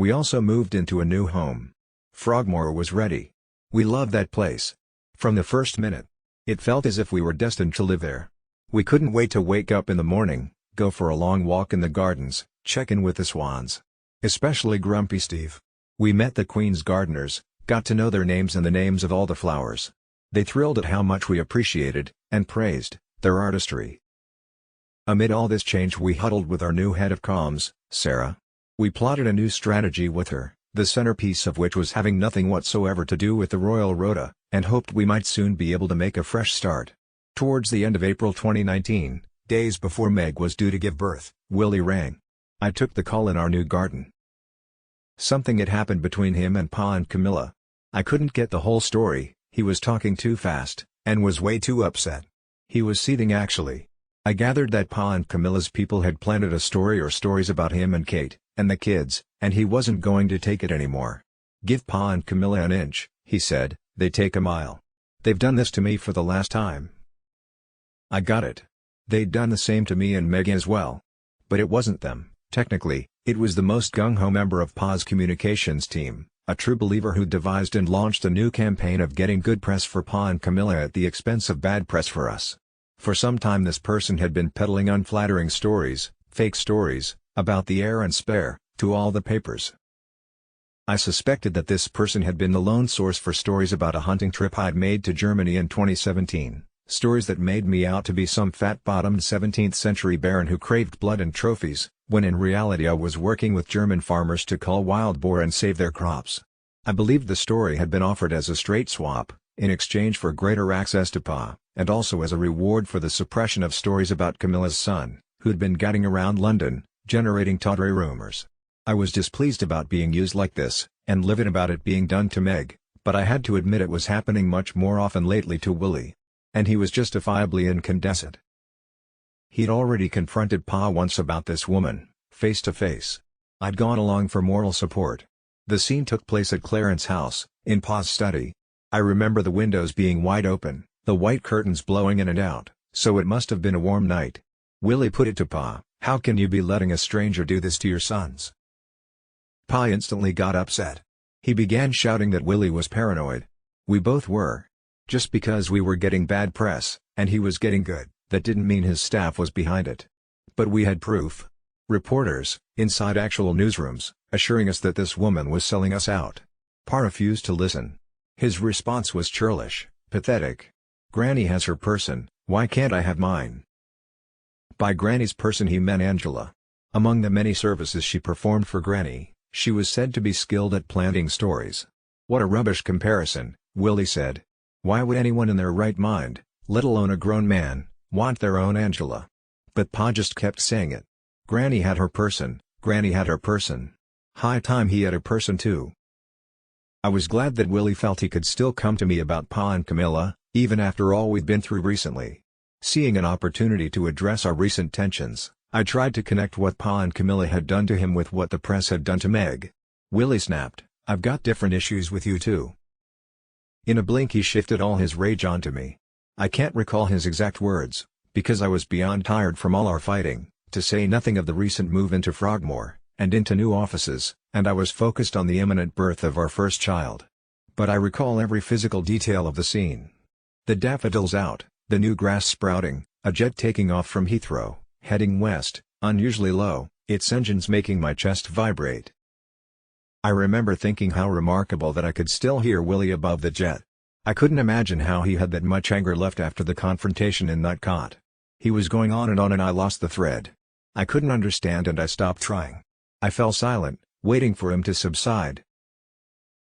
We also moved into a new home. Frogmore was ready. We loved that place. From the first minute. It felt as if we were destined to live there. We couldn't wait to wake up in the morning, go for a long walk in the gardens, check in with the swans. Especially Grumpy Steve. We met the Queen's gardeners, got to know their names and the names of all the flowers. They thrilled at how much we appreciated, and praised, their artistry. Amid all this change we huddled with our new head of comms, Sarah. We plotted a new strategy with her, the centerpiece of which was having nothing whatsoever to do with the royal rota, and hoped we might soon be able to make a fresh start. Towards the end of April 2019, days before Meg was due to give birth, Willie rang. I took the call in our new garden. Something had happened between him and Pa and Camilla. I couldn't get the whole story, he was talking too fast, and was way too upset. He was seething actually. I gathered that Pa and Camilla's people had planted a story or stories about him and Kate, and the kids, and he wasn't going to take it anymore. Give Pa and Camilla an inch, he said, they take a mile. They've done this to me for the last time. I got it. They'd done the same to me and Meghan as well. But it wasn't them, technically, it was the most gung-ho member of Pa's communications team, a true believer who devised and launched a new campaign of getting good press for Pa and Camilla at the expense of bad press for us. For some time this person had been peddling unflattering stories, fake stories, about the heir and spare, to all the papers. I suspected that this person had been the lone source for stories about a hunting trip I'd made to Germany in 2017, stories that made me out to be some fat-bottomed 17th-century baron who craved blood and trophies, when in reality I was working with German farmers to cull wild boar and save their crops. I believed the story had been offered as a straight swap, in exchange for greater access to Pa, and also as a reward for the suppression of stories about Camilla's son, who'd been gadding around London, generating tawdry rumors. I was displeased about being used like this, and livid about it being done to Meg, but I had to admit it was happening much more often lately to Willie. And he was justifiably incandescent. He'd already confronted Pa once about this woman, face to face. I'd gone along for moral support. The scene took place at Clarence's house, in Pa's study. I remember the windows being wide open, the white curtains blowing in and out, so it must have been a warm night. Willie put it to Pa, "How can you be letting a stranger do this to your sons?" Pa instantly got upset. He began shouting that Willie was paranoid. We both were. Just because we were getting bad press, and he was getting good, that didn't mean his staff was behind it. But we had proof. Reporters, inside actual newsrooms, assuring us that this woman was selling us out. Pa refused to listen. His response was churlish, pathetic. "Granny has her person, why can't I have mine?" By Granny's person he meant Angela. Among the many services she performed for Granny, she was said to be skilled at planting stories. "What a rubbish comparison," Willie said. "Why would anyone in their right mind, let alone a grown man, want their own Angela?" But Pa just kept saying it. Granny had her person, Granny had her person. High time he had a person too. I was glad that Willie felt he could still come to me about Pa and Camilla, even after all we'd been through recently. Seeing an opportunity to address our recent tensions, I tried to connect what Pa and Camilla had done to him with what the press had done to Meg. Willie snapped, "I've got different issues with you too." In a blink he shifted all his rage onto me. I can't recall his exact words, because I was beyond tired from all our fighting, to say nothing of the recent move into Frogmore, and into new offices, and I was focused on the imminent birth of our first child. But I recall every physical detail of the scene. The daffodils out, the new grass sprouting, a jet taking off from Heathrow, heading west, unusually low, its engines making my chest vibrate. I remember thinking how remarkable that I could still hear Willie above the jet. I couldn't imagine how he had that much anger left after the confrontation in that cot. He was going on and I lost the thread. I couldn't understand and I stopped trying. I fell silent, waiting for him to subside.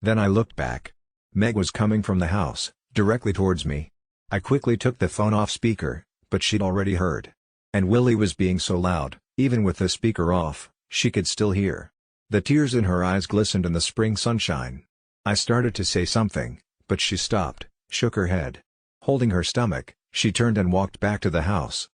Then I looked back. Meg was coming from the house, directly towards me. I quickly took the phone off speaker, but she'd already heard. And Willie was being so loud, even with the speaker off, she could still hear. The tears in her eyes glistened in the spring sunshine. I started to say something, but she stopped, shook her head. Holding her stomach, she turned and walked back to the house.